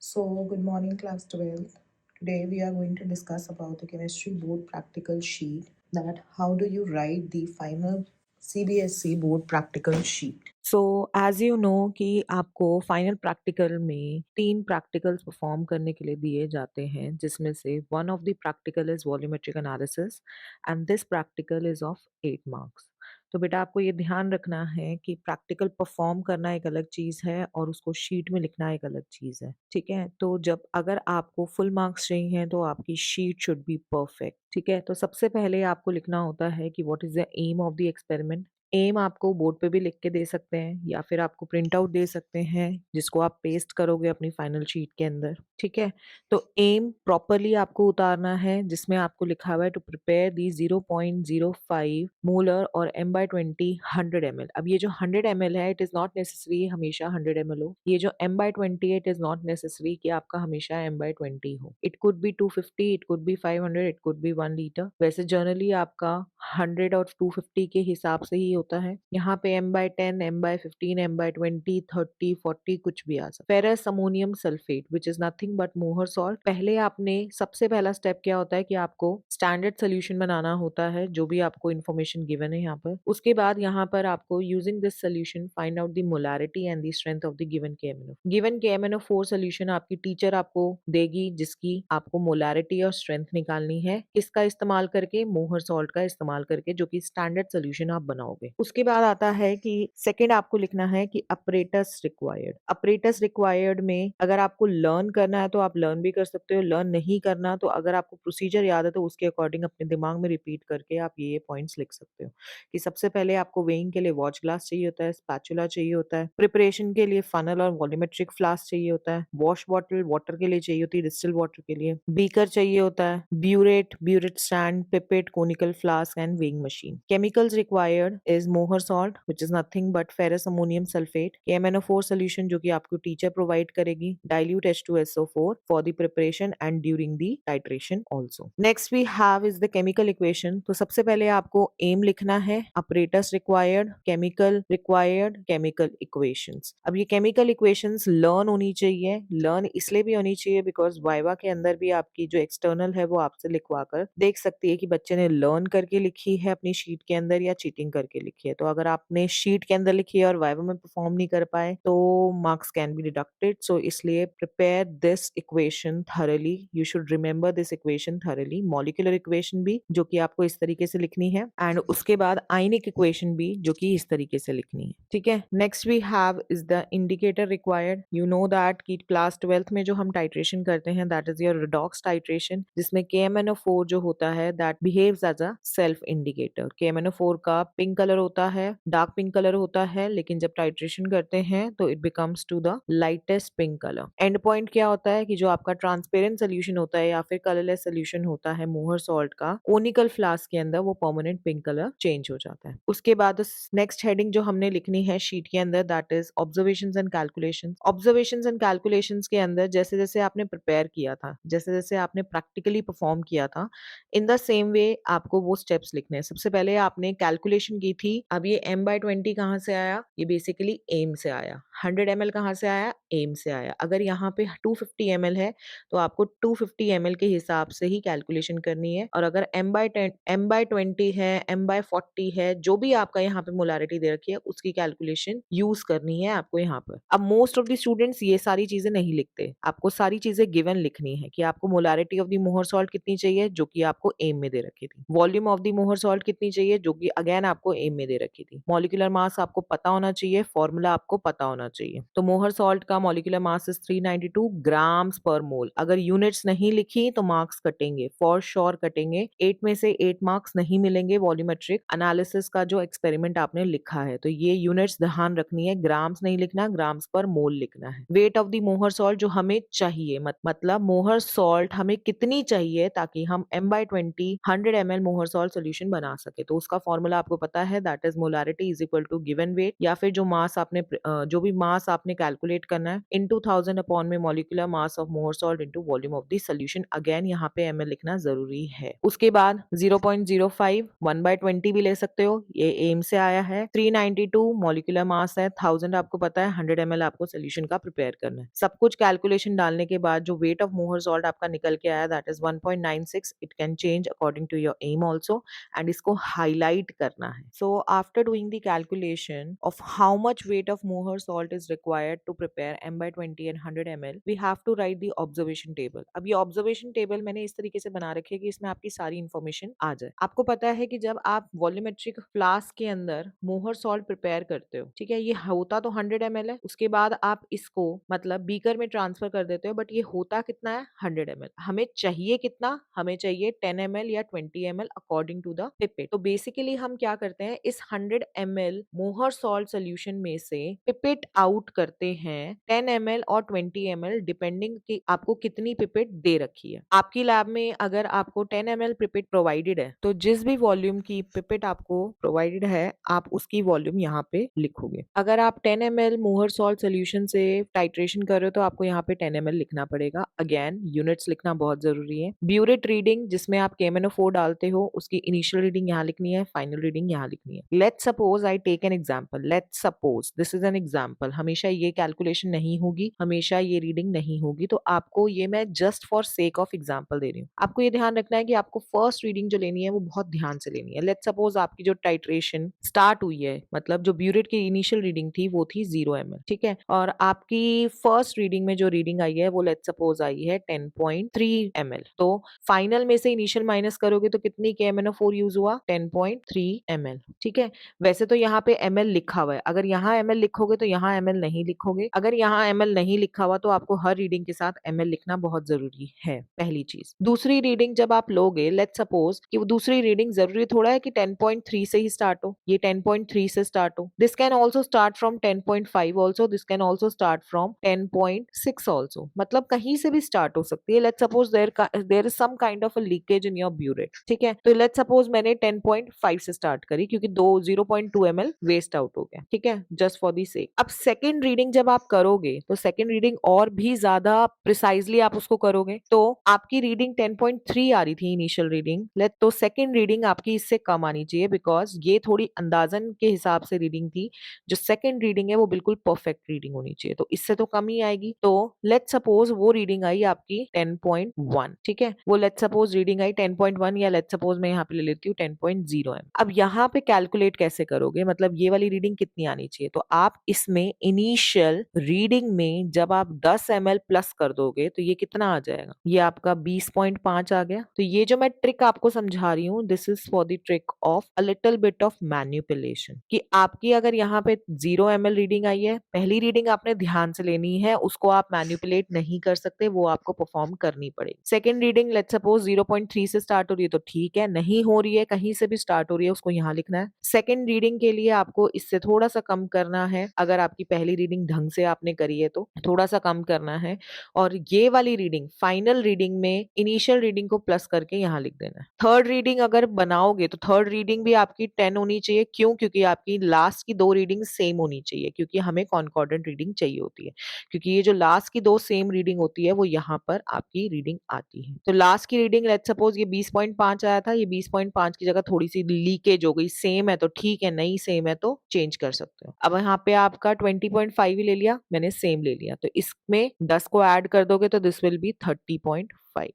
So, good morning, class 12th. Today we are going to discuss about the chemistry board practical sheet. That how do you write the final CBSE board practical sheet? So as you know कि आपको final practical में 3 practicals perform करने के लिए दिए जाते हैं, जिसमें से one of the practical is volumetric analysis and this practical is of 8 marks. तो बेटा आपको ये ध्यान रखना है कि प्रैक्टिकल परफॉर्म करना एक अलग चीज़ है और उसको शीट में लिखना एक अलग चीज़ है, ठीक है? तो जब अगर आपको फुल मार्क्स चाहिए हैं तो आपकी शीट शुड बी परफेक्ट, ठीक है? तो सबसे पहले आपको लिखना होता है कि what is the aim of the experiment. Aim आपको बोर्ड पे भी लिख के दे सकते हैं या फिर आपको प्रिंट आउट दे सकते हैं जिसको आप पेस्ट करोगे अपनी फाइनल शीट के अंदर, ठीक है? तो एम प्रॉपरली आपको उतारना है जिसमें आपको लिखा हुआ है टू प्रिपेयर दी 0.05 मोलर और m बाय 20 100 ml। अब ये जो 100 ml है इट इज नॉट नेसेसरी हमेशा 100 ml हो। ये जो m by 20 it is not necessary कि आपका हमेशा m बाय 20 हो। It could be 250, it could be 500, it could be 1 litre. वैसे जनरली आपका 100 और 250 के हिसाब से ही होता है। यहाँ पे m by 10, m by 15, m by 20, 30, 40 कुछ भी आ सकता है। Ferrous ammonium sulphate which is nothing but Mohr salt. पहले आपने सबसे पहला स्टेप क्या होता है कि आपको स्टैंडर्ड सोल्यूशन बनाना होता है, जो भी आपको इन्फॉर्मेशन गिवन है यहाँ पर। उसके बाद यहाँ पर आपको using this solution find out the molarity and the strength of the given KMnO। Given KMnO4 solution आपकी टीचर आपको देगी जिसकी आपको मोलारिटी और स्ट्रेंथ निकालनी है। किसका इस्तेमाल करके? मोहर सॉल्ट का इस्तेमाल करके, जो कि स्टैंडर्ड सोल्यूशन आप बनाओगे। उसके बाद आता है कि सेकंड आपको लिखना है कि अपरेटस रिक्वायर्ड। अपरेटस रिक्वायर्ड में अगर आपको लर्न करना है तो आप लर्न भी कर सकते हो, लर्न नहीं करना तो अगर आपको प्रोसीजर याद है तो उसके अकॉर्डिंग अपने दिमाग में रिपीट करके आप ये पॉइंट्स लिख सकते हो कि सबसे पहले आपको वेइंग के लिए वॉच ग्लास चाहिए होता है, स्पैचुला चाहिए होता है, प्रिपरेशन के लिए फनल और वॉल्यूमेट्रिक फ्लास्क चाहिए होता है, वॉश बॉटल वाटर के लिए चाहिए होती है, डिस्टिल वाटर के लिए, बीकर चाहिए होता है, burette stand, pipette, conical flask and weighing machine. Chemicals required is Mohr salt which is nothing but ferrous ammonium sulphate, KMnO4 solution जो कि आपको टीचर प्रोवाइड करेगी, dilute H2SO4 for the preparation and during the titration also. Next we have is the chemical equation. तो सबसे पहले आपको aim लिखना है, apparatus required, chemical required, chemical equations. अब ये केमिकल इक्वेशंस लर्न होनी चाहिए। लर्न इसलिए भी होनी चाहिए बिकॉज वाइवा के अंदर भी आपकी जो एक्सटर्नल है वो आपसे लिखवा कर देख सकती है कि बच्चे ने लर्न करके लिखी है अपनी शीट के अंदर या चीटिंग करके लिखी है। तो अगर आपने शीट के अंदर लिखी है और वाइवा में परफॉर्म नहीं कर पाए तो मार्क्स कैन बी डिडक्टेड। सो इसलिए prepare this equation thoroughly, you should remember this equation thoroughly. Molecular equation भी जो कि आपको इस तरीके से लिखनी है एंड उसके बाद आयनिक इक्वेशन भी जो कि इस तरीके से लिखनी है, ठीक है? Next we have is the indicator required. You know that कि क्लास 12th में जो हम टाइट्रेशन करते हैं that is your redox titration, जिसमें KMnO4 जो होता है that behaves as a self indicator. KMnO4 का पिंक कलर होता है, डार्क पिंक कलर होता है, लेकिन जब टाइट्रेशन करते हैं तो it becomes to the lightest pink colour. End point क्या होता है कि जो आपका ट्रांसपेरेंट सोल्यूशन होता है या फिर कलरलेस सोल्यूशन होता है मोहर सॉल्ट का, कोनिकल फ्लास्क के अंदर वो परमानेंट पिंक कलर चेंज हो जाता है। उसके बाद नेक्स्ट हेडिंग जो हमने लिखनी है शीट के अंदर that is observations and calculations. Observations and calculations के अंदर जैसे जैसे आपने प्रिपेयर किया था, जैसे जैसे आपने प्रैक्टिकली परफॉर्म किया था, इन द सेम वे आपको वो स्टेप्स लिखने हैं। सबसे पहले आपने कैलकुलेशन की थी। अब ये m/20 कहाँ से आया? ये बेसिकली एम से आया। 100 ml कहाँ से आया? एम से आया। अगर यहाँ पे 250 ml है तो आपको 250 ml के हिसाब से ही कैलकुलेशन करनी है। और अगर m/10 m/20 है, m/40 है, जो भी आपका यहाँ पे मोलारिटी दे रखी है उसकी कैलकुलेशन यूज करनी है आपको यहाँ पर। अब मोस्ट ऑफ द स्टूडेंट्स ये सारी चीजें नहीं लिखते। आपको सारी चीजें गिवन लिखनी है कि आपको molarity of the Mohr salt कितनी चाहिए जो कि आपको एम में दे रखी थी, volume of the Mohr salt कितनी चाहिए जो कि अगेन आपको एम में दे रखी थी, मॉलिक्यूलर मास आपको पता होना चाहिए, फॉर्मूला आपको पता होना चाहिए। तो मोहर सॉल्ट का मॉलिक्यूलर मास इज 392 ग्राम्स पर मोल। अगर यूनिट्स नहीं लिखी तो मार्क्स कटेंगे, फॉर श्योर कटेंगे। 8 में से 8 मार्क्स नहीं मिलेंगे वॉल्यूमेट्रिक एनालिसिस का जो एक्सपेरिमेंट आपने लिखा है। तो ये यूनिट्स ध्यान रखनी है, ग्राम्स नहीं लिखना, ग्राम्स पर मोल लिखना है। Weight of the Mohr salt जो हमें चाहिए, मतलब मोहर सॉल्ट हमें कितनी चाहिए ताकि हम m/20 100 ml मोहर सॉल्ट सोल्यूशन बना सके। तो उसका फॉर्मूला आपको पता है that is molarity is equal to given weight, या फिर जो मास आपने जो भी मास आपने कैलकुलेट करना करना है इनटू 1000 अपॉन में molecular mass of Mohr salt into volume of the solution. Again यहाँ पे ml लिखना जरूरी है। उसके बाद 0.05 1/20 भी ले सकते हो, ये एम से आया है। 392 मॉलिक्यूलर मास है, 1000 आपको पता है, 100 ml आपको सोल्यूशन का प्रिपेयर करना है। सब कुछ कैलकुलेशन डालने के बाद जो वेट ऑफ मोहर सॉल्ट आपका निकल के आया that is 1.96। It can change according to your aim also and इसको हाईलाइट करना है। So after doing the calculation of how much weight of Mohr salt is required to prepare m/20 and 100 ml we have to write the observation table. अब ये observation table मैंने इस तरीके से बना रखी है कि इसमें आपकी सारी इंफॉर्मेशन आ जाए। आपको पता है कि जब आप वॉल्यूमेट्रिक फ्लास्क के अंदर मोहर सॉल्ट प्रिपेयर करते हो, ठीक है, ये होता तो 100 ml है, उसके बाद आप इसको मतलब बीकर में ट्रांसफर कर देते हो, बट ये होता कितना है 100 ml। हमें चाहिए कितना, हमें चाहिए 10 ml या 20 ml according to the pipette. तो बेसिकली हम क्या करते हैं, इस 100 ml मोहर सॉल्ट सोल्यूशन में से पिपेट आउट करते हैं 10 ml और 20 ml डिपेंडिंग कि आपको कितनी पिपेट दे रखी है। आपकी लैब में अगर आपको 10 ml पिपेट प्रोवाइडेड है तो जिस भी वॉल्यूम की पिपेट आपको प्रोवाइडेड है आप उसकी वॉल्यूम यहाँ पे लिखोगे। अगर आप 10 ml मोहर सॉल्ट सोल्यूशन से टाइट्रेशन कर रहे हो तो आपको यहाँ पे 10 ml लिखना पड़ेगा। अगेन यूनिट्स लिखना बहुत जरूरी है। ब्यूरेट रीडिंग जिसमें आप KMnO4 डालते हो उसकी इनिशियल रीडिंग यहाँ लिखनी है, फाइनल रीडिंग यहाँ लिखनी है। Let's suppose I take an example, let's suppose this is an example. हमेशा ये कैलकुलेशन नहीं होगी, हमेशा ये रीडिंग नहीं होगी, तो आपको ये मैं just for sake of example दे रही हूँ। आपको ये ध्यान रखना है कि आपको फर्स्ट रीडिंग जो लेनी है वो बहुत ध्यान से लेनी है। लेट्स सपोज आपकी जो टाइट्रेशन स्टार्ट हुई है, मतलब जो ब्यूरेट की इनिशियल रीडिंग थी वो थी 0 ml, ठीक है, और आपकी फर्स्ट रीडिंग में जो रीडिंग आई है वो लेट्स सपोज आई है 10.3 ml। तो फाइनल में से इनिशियल माइनस करोगे तो कितनी KMnO4 यूज हुआ, 10.3 ml, ठीक है। वैसे तो यहाँ पे ml लिखा हुआ है, अगर यहाँ ml लिखोगे तो यहाँ ml नहीं लिखोगे। अगर यहाँ ml नहीं लिखा हुआ तो आपको हर रीडिंग के साथ ml लिखना बहुत जरूरी है, पहली चीज। दूसरी रीडिंग जब आप लोगे, लेट्स सपोज कि वो दूसरी रीडिंग जरूरी थोड़ा है कि 10.3 से ही स्टार्ट हो, ये 10.3 से स्टार्ट हो। This can also start from 10.5 also, this can also start from 10.6 also, मतलब कहीं से भी स्टार्ट हो सकती है। Let's suppose there is some kind of a leakage in your burette, ठीक है, तो लेट्स सपोज मैंने 10.5 से स्टार्ट करी क्योंकि 0.2 ml वेस्ट आउट हो गया, ठीक है, जस्ट फॉर दी सेक। अब सेकेंड रीडिंग जब आप करोगे तो सेकेंड रीडिंग और भी ज्यादा प्रिसाइजली आप उसको करोगे, तो आपकी रीडिंग 10.3 आ रही थी इनिशियल रीडिंग, लेट तो सेकेंड रीडिंग आपकी इससे कम आनी चाहिए बिकॉज ये थोड़ी अंदाजन के हिसाब से रीडिंग थी। जो सेकेंड रीडिंग है वो बिल्कुल परफेक्ट रीडिंग होनी चाहिए, तो इससे तो कम ही आएगी। तो लेट सपोज वो रीडिंग आई आपकी 10.1, ठीक है, वो लेट सपोज रीडिंग आई 10.1 या लेट सपोज मैं यहाँ पे ले लेती हूँ 10.0 m। अब यहाँ पे कैलकुलेट कैसे करोगे, मतलब ये वाली रीडिंग कितनी आनी चाहिए, तो आप इसमें इनिशियल रीडिंग में जब आप 10 ml प्लस कर दोगे तो ये कितना आ जाएगा, ये आपका 20.5 आ गया। तो ये जो मैं ट्रिक आपको समझा रही हूँ this is for the trick of a little bit of manipulation, कि आपकी अगर यहाँ पे 0 ml रीडिंग आई है, पहली रीडिंग आपने ध्यान से लेनी है, उसको आप मैनिपुलेट नहीं कर सकते, वो आपको परफॉर्म करनी पड़ेगी। सेकेंड रीडिंग लेट्स सपोज 0.3 से स्टार्ट हो रही है तो ठीक है, नहीं हो रही है कहीं से भी स्टार्ट हो रही है उसको यहाँ लिखना है। सेकेंड रीडिंग के लिए आपको इससे थोड़ा सा कम करना है, अगर आपकी पहली रीडिंग ढंग से आपने करी है तो थोड़ा सा कम करना है, और ये वाली रीडिंग फाइनल रीडिंग में इनिशियल रीडिंग को प्लस करके यहाँ लिख देना है। थर्ड रीडिंग अगर बनाओगे तो थर्ड रीडिंग भी आपकी 10 होनी चाहिए, क्यों, क्योंकि आपकी लास्ट की दो रीडिंग सेम होनी चाहिए, क्योंकि हमें कॉन्कॉर्डेंट रीडिंग चाहिए होती है, क्योंकि ये जो लास्ट की दो सेम रीडिंग होती है वो यहाँ पर आपकी रीडिंग आती है। तो लास्ट की रीडिंग लेट्स सपोज ये 20.5 आया था, ये 20.5 की जगह थोड़ी सी लीकेज हो गई, सेम है तो ठीक है, नहीं सेम है तो चेंज कर सकते हो। अब यहाँ पे आपका 20.5 ही ले लिया मैंने, सेम ले लिया, तो इसमें 10 को ऐड कर दोगे तो दिस विल बी 30.5।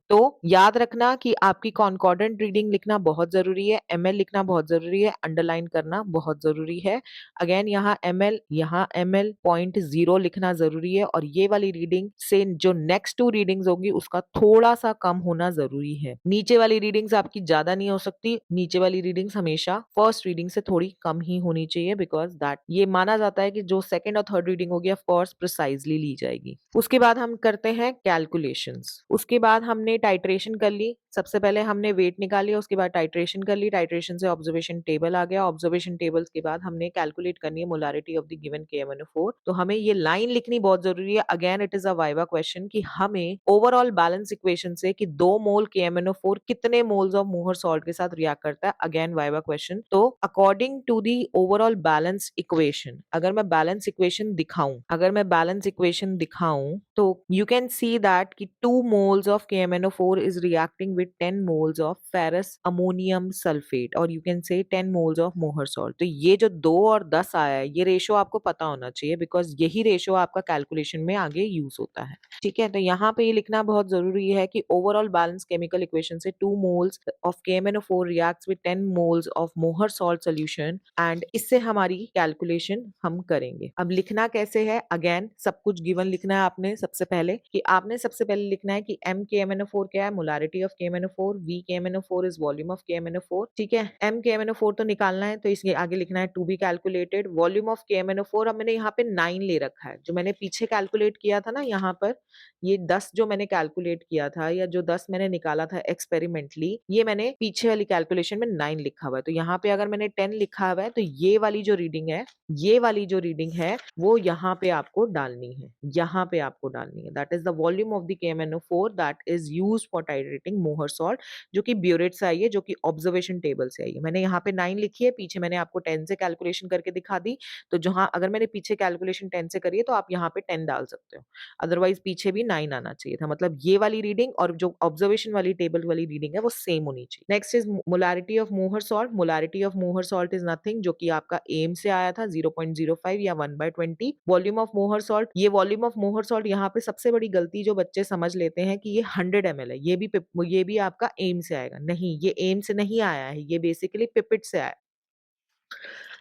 तो याद रखना कि आपकी कॉन्कॉर्डेंट रीडिंग लिखना बहुत जरूरी है, ml लिखना बहुत जरूरी है, अंडरलाइन करना बहुत जरूरी है। अगेन यहाँ ml 0.0 लिखना जरूरी है, और ये वाली रीडिंग से जो नेक्स्ट टू रीडिंग्स होगी उसका थोड़ा सा कम होना जरूरी है। नीचे वाली रीडिंग्स आपकी ज्यादा नहीं हो सकती, नीचे वाली रीडिंग्स हमेशा फर्स्ट रीडिंग से थोड़ी कम ही होनी चाहिए, बिकॉज दैट ये माना जाता है कि जो सेकंड और थर्ड रीडिंग होगी ऑफ कोर्स प्रिसाइजली ली जाएगी। उसके बाद हम करते हैं कैलकुलेशंस। उसके बाद हमने टाइट्रेशन कर ली, सबसे पहले हमने वेट निकाली, उसके बाद टाइट्रेशन कर ली, टाइट्रेशन से ऑब्जर्वेशन टेबल आ गया, ऑब्जर्वेशन टेबल के बाद हमने कैलकुलेट करनी है molarity of the given KMnO4। तो हमें ये लाइन लिखनी बहुत जरूरी है। Again it is a viva question कि हमें ओवरऑल बैलेंस इक्वेशन से कि 2 मोल KMnO4 कितने मोल्स ऑफ मोहर सॉल्ट के साथ रिएक्ट करता है। Again viva question. तो according to the overall balance equation, अगर मैं बैलेंस इक्वेशन दिखाऊं तो you can see that कि 2 moles of KMnO4 is reacting with 10 moles of ferrous ammonium sulfate और you can say 10 moles of Mohr salt। तो ये जो 2 और 10 आया है, ये रेशो आपको पता होना चाहिए बिकॉज यही रेशो आपका कैलकुलेशन में आगे यूज होता है। ठीक है, तो यहाँ पे ये लिखना बहुत जरूरी है कि ओवरऑल बैलेंस केमिकल इक्वेशन से 2 moles of KMnO4 reacts with 10 moles of Mohr salt solution and इससे हमारी कैलकुलेशन हम करेंगे। अब लिखना कैसे है, अगेन सब कुछ गिवन लिखना है आपने। सबसे पहले लिखना है कि M KMnO4 क्या है, molarity of KMnO4, V KMnO4 is volume of KMnO4। ठीक है, M KMnO4 तो निकालना है, तो इसके आगे लिखना है to be calculated volume of KMnO4। अब मैंने यहाँ पे 9 ले रखा है, जो मैंने पीछे कैलकुलेट किया था ना, यहाँ पर ये 10 जो मैंने कैलकुलेट किया था या जो 10 मैंने निकाला था एक्सपेरिमेंटली, ये मैंने पीछे वाली कैलकुलेशन में 9 लिखा हुआ है। तो यहाँ पे अगर मैंने 10 लिखा हुआ है तो ये वाली जो रीडिंग है वो यहाँ पे आपको डालनी है, that is the volume of the KMnO4 that is used for titrating Mohr salt, जो कि ब्यूरेट से आई है, जो कि ऑब्जर्वेशन टेबल से आई है। मैंने यहाँ पे 9 लिखी है, पीछे मैंने आपको 10 से कैलकुलेशन करके दिखा दी। तो जहां अगर मैंने पीछे कैलकुलेशन 10 से करी है तो आप यहाँ पे 10 डाल सकते हो, अदरवाइज पीछे भी 9 आना चाहिए था। मतलब ये वाली रीडिंग और जो ऑब्जर्वेशन वाली टेबल वाली रीडिंग है वो सेम होनी चाहिए। Next is molarity of Mohr salt. Molarity of Mohr salt is nothing, जो कि आपका एम से आया था 0.05 या 1/20। वॉल्यूम ऑफ मोहर सॉल्ट, ये वॉल्यूम ऑफ मोहर सॉल्ट, यहाँ पे सबसे बड़ी गलती जो बच्चे समझ लेते हैं कि ये 100 ml है, ये भी आपका एम से आएगा। नहीं, ये एम से नहीं आया है, ये बेसिकली पिपेट से आया।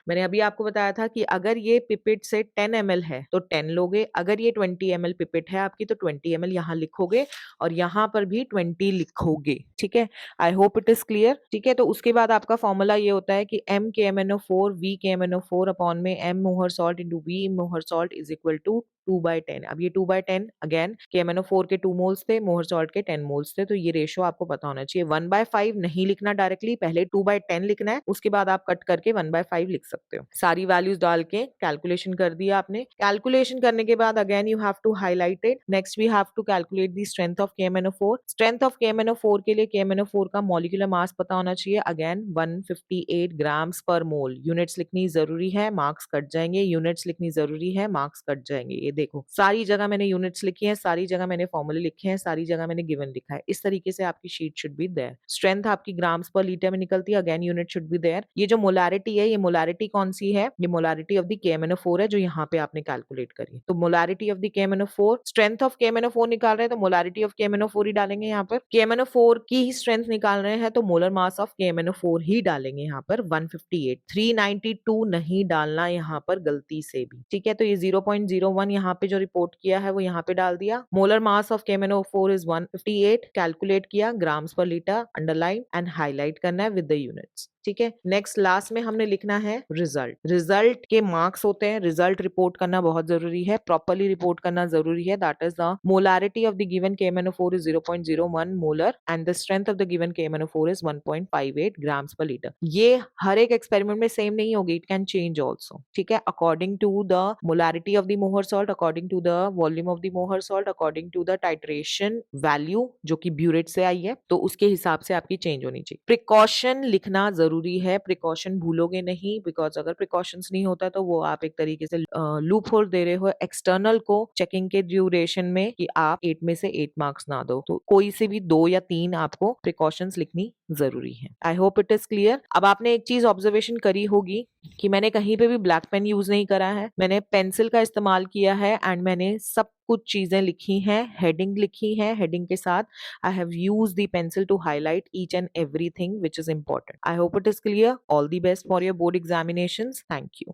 मैंने अभी आपको बताया था कि अगर ये पिपेट से 10 ml है तो 10 लोगे, अगर ये 20 ml पिपेट है आपकी तो 20 ml यहाँ लिखोगे और यहाँ पर भी 20 लिखोगे। ठीक है, आई होप इट इज क्लियर। ठीक है, तो उसके बाद आपका फॉर्मूला ये होता है कि M KMnO4 V KMnO4 upon में M Mohr salt into V Mohr salt is equal to 2/10। अब ये 2/10 अगेन KMnO4 के 2 मोल्स थे, मोहर सॉल्ट के 10 मोल्स थे, तो ये रेशो आपको पता होना चाहिए। 1/5 नहीं लिखना डायरेक्टली, पहले 2/10 लिखना है, उसके बाद आप कट करके 1/5 लिख सकते हो। सारी वैल्यूज डाल के कैलकुलेशन कर दिया आपने। कैलकुलेशन करने के बाद again you have to highlight it. Next we have to calculate the strength of KMnO4। Strength of KMnO4 के लिए KMnO4 का मॉलिक्यूलर मास पता होना चाहिए। अगेन 158 ग्राम्स पर मोल। यूनिट्स लिखनी जरूरी है, मार्क्स कट जाएंगे। यूनिट्स लिखनी जरूरी है, मार्क्स कट जाएंगे। ये देखो, सारी जगह मैंने यूनिट्स लिखी है, सारी जगह मैंने फॉर्मूले लिखे हैं, सारी जगह मैंने गिवन लिखा है। इस तरीके से आपकी sheet should be there. Strength आपकी ग्राम्स पर लीटर में निकलती है, again unit should be there. ये जो मोलारिटी है, ये मोलारिटी कौन सी है, ये मोलारिटी ऑफ द KMnO4 है, जो यहाँ पे आपने कैलकुलेट करी। तो molarity of the KMnO4, strength of KMnO4 निकाल रहे हैं तो मोलारिटी ऑफ KMnO4 ही डालेंगे यहाँ पर। KMnO4 की ही स्ट्रेंथ निकाल रहे हैं तो मोलर मास ऑफ KMnO4 ही डालेंगे यहाँ पर 158। 392 नहीं डालना यहाँ पर गलती से भी। ठीक है, तो ये 0.01 यहाँ पे जो रिपोर्ट किया है वो यहाँ पे डाल दिया। Molar mass of KMnO4 is 158, calculate किया ग्राम्स पर लीटर, अंडरलाइन एंड हाईलाइट करना है विद द यूनिट्स। ठीक है, नेक्स्ट लास्ट में हमने लिखना है रिजल्ट। रिजल्ट के मार्क्स होते हैं, रिजल्ट रिपोर्ट करना बहुत जरूरी है, प्रॉपर्ली रिपोर्ट करना जरूरी है। That is the molarity of the given KMnO4 is 0.01 molar and the strength of the given KMnO4 is 1.58 grams पर लीटर। ये हर एक एक्सपेरिमेंट में सेम नहीं होगी, इट कैन चेंज ऑल्सो। ठीक है, according to the molarity of the Mohr salt, according to the volume of the Mohr salt, according to the titration value जो कि ब्यूरेट से आई है, तो उसके हिसाब से आपकी चेंज होनी चाहिए। प्रिकॉशन लिखना जरूरी है, प्रिकॉशन भूलोगे नहीं, बिकॉज अगर प्रिकॉशंस नहीं होता तो वो आप एक तरीके से लूप होल दे रहे हो एक्सटर्नल को चेकिंग के ड्यूरेशन में कि आप 8 में से 8 मार्क्स ना दो। तो कोई से भी 2 या 3 आपको प्रिकॉशंस लिखनी जरूरी है। आई होप इट इज क्लियर। अब आपने एक चीज ऑब्जर्वेशन करी होगी कि मैंने कहीं पे भी ब्लैक पेन यूज नहीं करा है, मैंने पेंसिल का इस्तेमाल किया है एंड मैंने सब कुछ चीजें लिखी हैं, हेडिंग लिखी है, हेडिंग के साथ I have used the pencil to highlight each and everything which is important. I hope it is clear. All the best for your board examinations. Thank you.